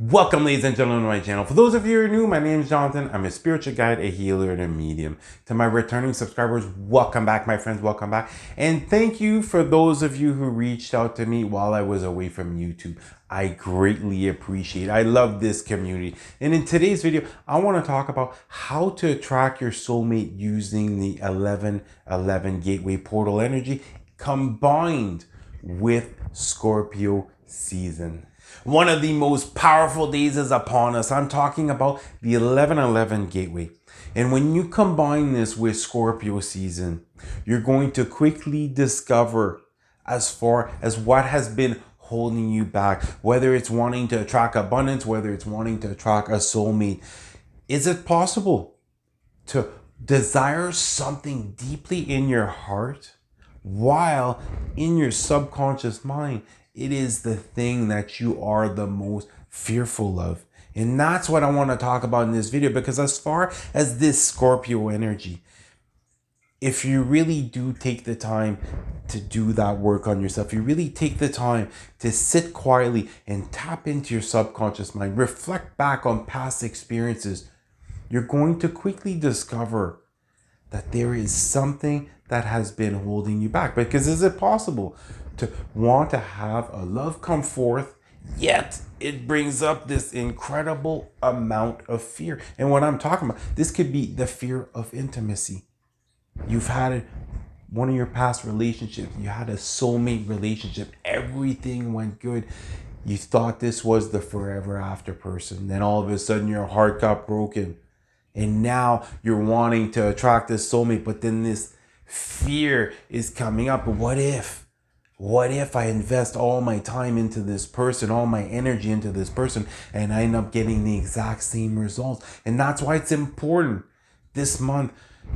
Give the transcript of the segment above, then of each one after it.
Welcome, ladies and gentlemen, to my channel. For those of you who are new, my name is Jonathan. I'm a spiritual guide, a healer, and a medium. To my returning subscribers, welcome back, my friends. Welcome back. And thank you for those of you who reached out to me while I was away from YouTube. I greatly appreciate it. I love this community. And in today's video, I want to talk about how to attract your soulmate using the 1111 gateway portal energy combined with Scorpio season. One of the most powerful days is upon us. I'm talking about the 1111 gateway. And when you combine this with Scorpio season, you're going to quickly discover as far as what has been holding you back, whether it's wanting to attract abundance, whether it's wanting to attract a soulmate. Is it possible to desire something deeply in your heart while in your subconscious mind it is the thing that you are the most fearful of? And that's what I want to talk about in this video, because as far as this Scorpio energy, if you really do take the time to do that work on yourself, you really take the time to sit quietly and tap into your subconscious mind, reflect back on past experiences, you're going to quickly discover that there is something that has been holding you back. Because is it possible to want to have a love come forth, yet it brings up this incredible amount of fear? And what I'm talking about, this could be the fear of intimacy. You've had one of your past relationships, you had a soulmate relationship, everything went good. You thought this was the forever after person. Then all of a sudden your heart got broken. And now you're wanting to attract this soulmate, but then this fear is coming up. What if? What if I invest all my time into this person, all my energy into this person, and I end up getting the exact same results? And that's why it's important this month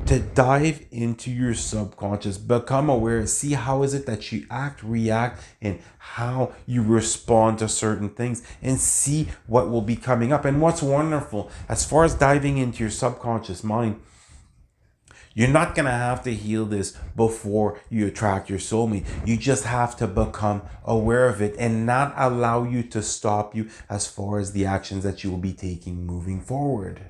to dive into your subconscious, become aware, see how is it that you act, react, and how you respond to certain things, and see what will be coming up. And what's wonderful, as far as diving into your subconscious mind, you're not going to have to heal this before you attract your soulmate. You just have to become aware of it and not allow you to stop you as far as the actions that you will be taking moving forward.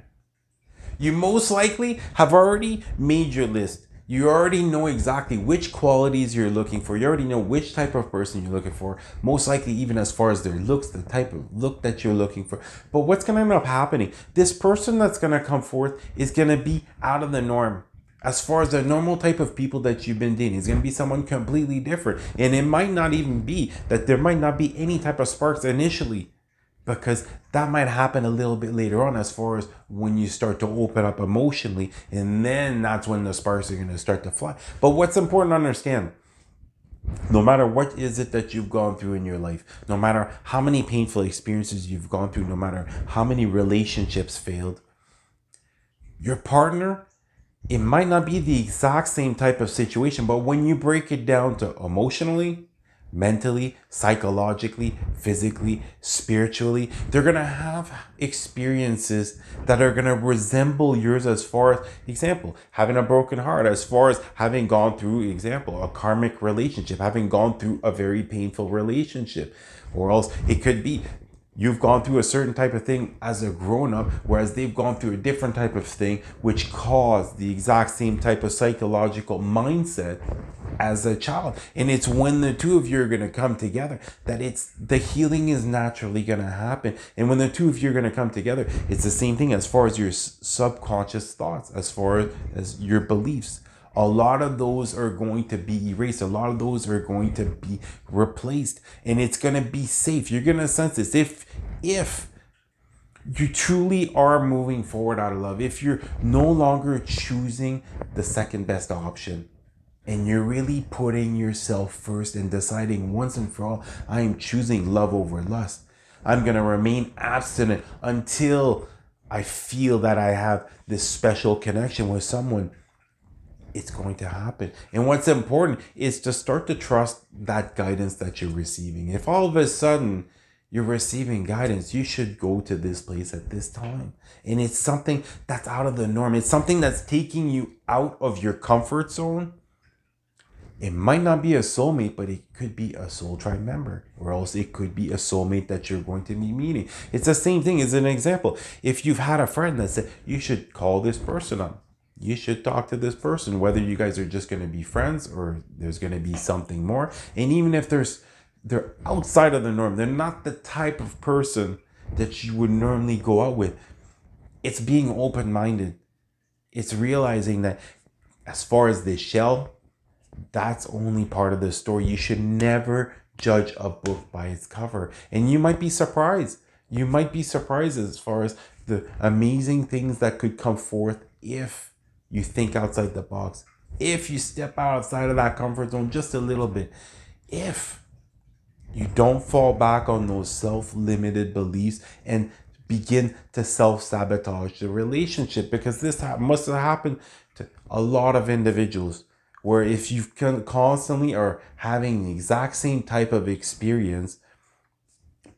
You most likely have already made your list. You already know exactly which qualities you're looking for. You already know which type of person you're looking for. Most likely even as far as their looks, the type of look that you're looking for. But what's going to end up happening? This person that's going to come forth is going to be out of the norm. As far as the normal type of people that you've been dating, it's going to be someone completely different. And it might not even be that there might not be any type of sparks initially, because that might happen a little bit later on as far as when you start to open up emotionally, and then that's when the sparks are going to start to fly. But what's important to understand, no matter what is it that you've gone through in your life, no matter how many painful experiences you've gone through, no matter how many relationships failed, your partner, it might not be the exact same type of situation, but when you break it down to emotionally, mentally, psychologically, physically, spiritually, they're going to have experiences that are going to resemble yours, as far as, example, having a broken heart, as far as having gone through, example, a karmic relationship, having gone through a very painful relationship. Or else it could be you've gone through a certain type of thing as a grown-up, whereas they've gone through a different type of thing, which caused the exact same type of psychological mindset as a child. And it's when the two of you are going to come together that it's the healing is naturally going to happen. And when the two of you are going to come together, it's the same thing as far as your subconscious thoughts, as far as your beliefs. A lot of those are going to be erased. A lot of those are going to be replaced, and it's going to be safe. You're going to sense this. If you truly are moving forward out of love, if you're no longer choosing the second best option, and you're really putting yourself first and deciding once and for all, I am choosing love over lust. I'm going to remain abstinent until I feel that I have this special connection with someone. It's going to happen. And what's important is to start to trust that guidance that you're receiving. If all of a sudden you're receiving guidance, you should go to this place at this time. And it's something that's out of the norm. It's something that's taking you out of your comfort zone. It might not be a soulmate, but it could be a soul tribe member, or else it could be a soulmate that you're going to be meeting. It's the same thing as an example. If you've had a friend that said, you should call this person up, you should talk to this person, whether you guys are just going to be friends or there's going to be something more. And even if they're outside of the norm, they're not the type of person that you would normally go out with. It's being open-minded. It's realizing that as far as the shell, that's only part of the story. You should never judge a book by its cover. And you might be surprised. You might be surprised as far as the amazing things that could come forth if you think outside the box, if you step outside of that comfort zone just a little bit, if you don't fall back on those self-limited beliefs and begin to self-sabotage the relationship, because this must have happened to a lot of individuals, where if you constantly are having the exact same type of experience,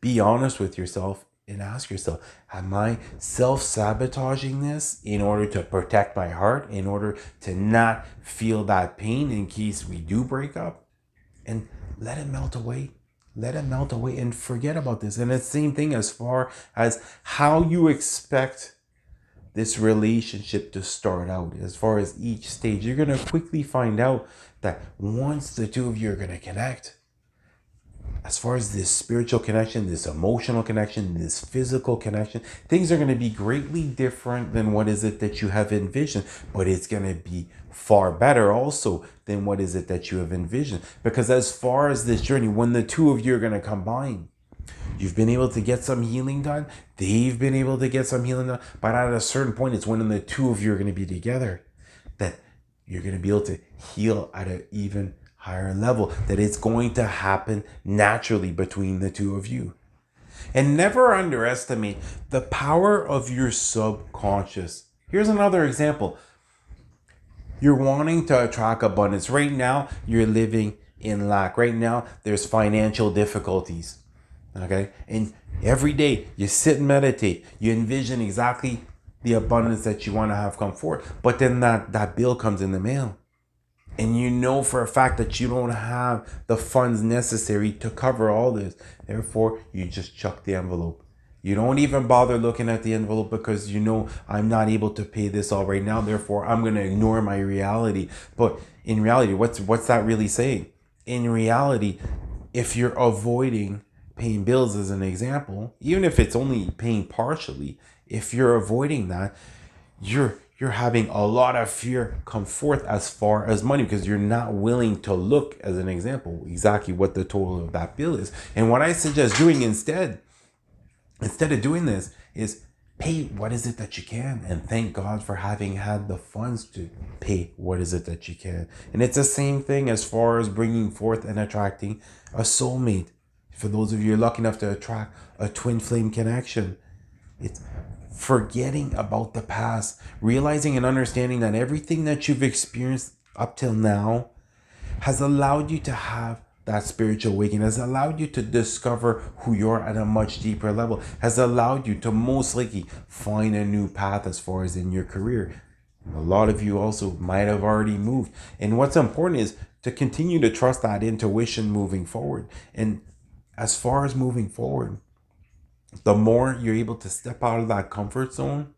be honest with yourself and ask yourself, am I self-sabotaging this in order to protect my heart, in order to not feel that pain in case we do break up? And let it melt away. Let it melt away and forget about this. And it's the same thing as far as how you expect this relationship to start out. As far as each stage, you're going to quickly find out that once the two of you are going to connect, as far as this spiritual connection, this emotional connection, this physical connection, things are going to be greatly different than what is it that you have envisioned, but it's going to be far better also than what is it that you have envisioned. Because as far as this journey, when the two of you are going to combine, you've been able to get some healing done, they've been able to get some healing done, but at a certain point, it's when the two of you are going to be together that you're going to be able to heal at an even higher level, that it's going to happen naturally between the two of you. And never underestimate the power of your subconscious. Here's another example. You're wanting to attract abundance. Right now, you're living in lack. Right now, there's financial difficulties. Okay? And every day, you sit and meditate. You envision exactly the abundance that you want to have come forth. But then that bill comes in the mail. And you know for a fact that you don't have the funds necessary to cover all this. Therefore, you just chuck the envelope. You don't even bother looking at the envelope because you know, I'm not able to pay this all right now. Therefore, I'm going to ignore my reality. But in reality, what's that really saying? In reality, if you're avoiding paying bills as an example, even if it's only paying partially, if you're avoiding that, you're having a lot of fear come forth as far as money, because you're not willing to look, as an example, exactly what the total of that bill is. And what I suggest doing instead of doing this, is pay what is it that you can, and thank God for having had the funds to pay what is it that you can. And it's the same thing as far as bringing forth and attracting a soulmate. For those of you lucky enough to attract a twin flame connection, it's forgetting about the past, realizing and understanding that everything that you've experienced up till now has allowed you to have that spiritual awakening, has allowed you to discover who you are at a much deeper level, has allowed you to most likely find a new path as far as in your career. A lot of you also might have already moved. And what's important is to continue to trust that intuition moving forward. And as far as moving forward, the more you're able to step out of that comfort zone,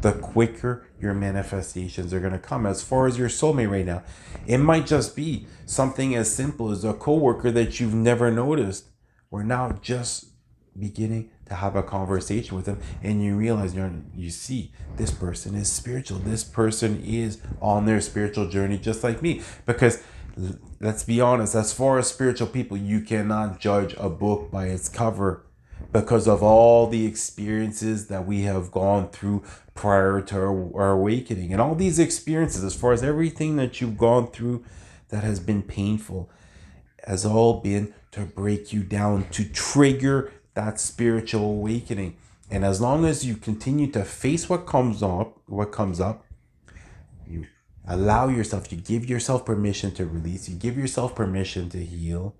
the quicker your manifestations are going to come. As far as your soulmate right now, it might just be something as simple as a coworker that you've never noticed. We're now just beginning to have a conversation with them, and you realize you see this person is spiritual. This person is on their spiritual journey just like me. Because let's be honest, as far as spiritual people, you cannot judge a book by its cover, because of all the experiences that we have gone through prior to our awakening. And all these experiences, as far as everything that you've gone through that has been painful, has all been to break you down, to trigger that spiritual awakening. And as long as you continue to face what comes up, you allow yourself, you give yourself permission to release, you give yourself permission to heal,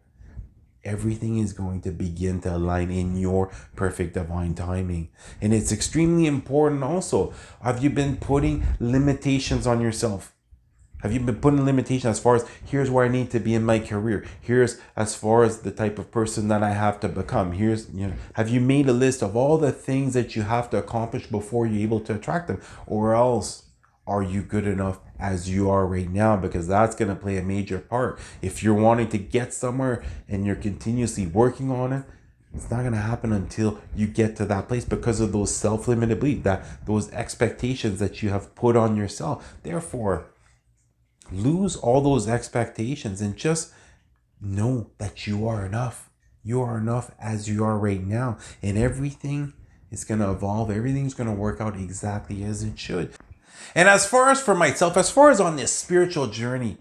everything is going to begin to align in your perfect divine timing. And it's extremely important also. Have you been putting limitations on yourself? Have you been putting limitations as far as here's where I need to be in my career? Here's as far as the type of person that I have to become. Have you made a list of all the things that you have to accomplish before you're able to attract them? Or else, are you good enough as you are right now? Because that's going to play a major part. If you're wanting to get somewhere and you're continuously working on it, it's not going to happen until you get to that place because of those self-limited beliefs, that those expectations that you have put on yourself. Therefore, lose all those expectations and just know that you are enough. You are enough as you are right now. And everything is going to evolve. Everything's going to work out exactly as it should. And as far as for myself, as far as on this spiritual journey,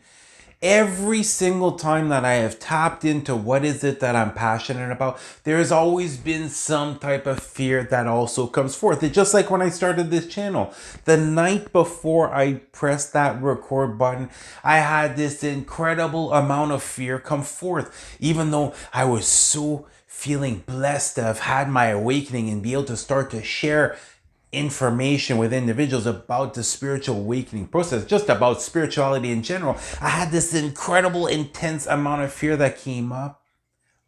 every single time that I have tapped into what is it that I'm passionate about, there's always been some type of fear that also comes forth. It's just like when I started this channel. The night before I pressed that record button, I had this incredible amount of fear come forth. Even though I was so feeling blessed to have had my awakening and be able to start to share information with individuals about the spiritual awakening process, just about spirituality in general, I had this incredible, intense amount of fear that came up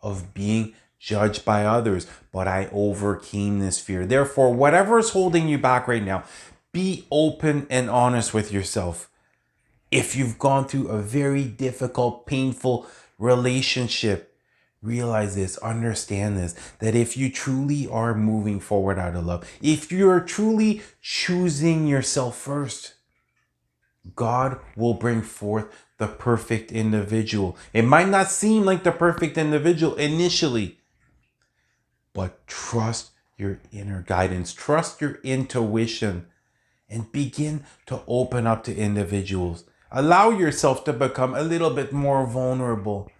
of being judged by others. But I overcame this fear. Therefore, whatever is holding you back right now, be open and honest with yourself. If you've gone through a very difficult, painful relationship, realize this, understand this, that if you truly are moving forward out of love, if you're truly choosing yourself first, God will bring forth the perfect individual. It might not seem like the perfect individual initially, but trust your inner guidance, trust your intuition, and begin to open up to individuals. Allow yourself to become a little bit more vulnerable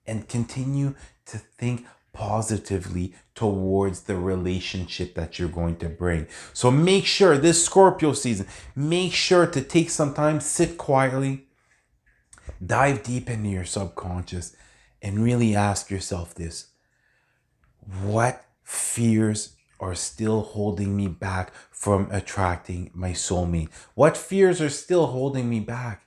and continue to think positively towards the relationship that you're going to bring. So make sure this Scorpio season, make sure to take some time, sit quietly, dive deep into your subconscious, and really ask yourself this: what fears are still holding me back from attracting my soulmate? What fears are still holding me back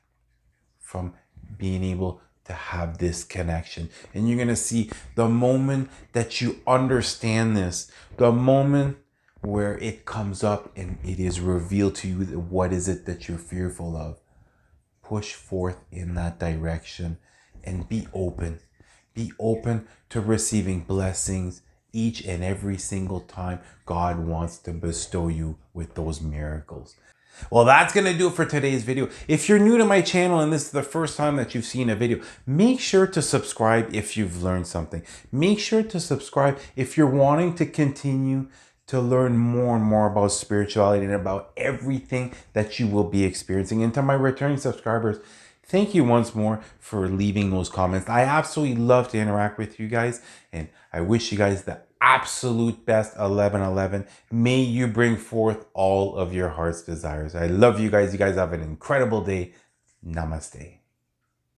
from being able to have this connection? And you're going to see the moment that you understand this, the moment where it comes up and it is revealed to you that what is it that you're fearful of, push forth in that direction and be open. Be open to receiving blessings each and every single time God wants to bestow you with those miracles. Well, that's going to do it for today's video. If you're new to my channel and this is the first time that you've seen a video, make sure to subscribe if you've learned something. Make sure to subscribe if you're wanting to continue to learn more and more about spirituality and about everything that you will be experiencing. And to my returning subscribers, thank you once more for leaving those comments. I absolutely love to interact with you guys, and I wish you guys the absolute best 11/11. May you bring forth all of your heart's desires. I love you guys. You guys have an incredible day. Namaste.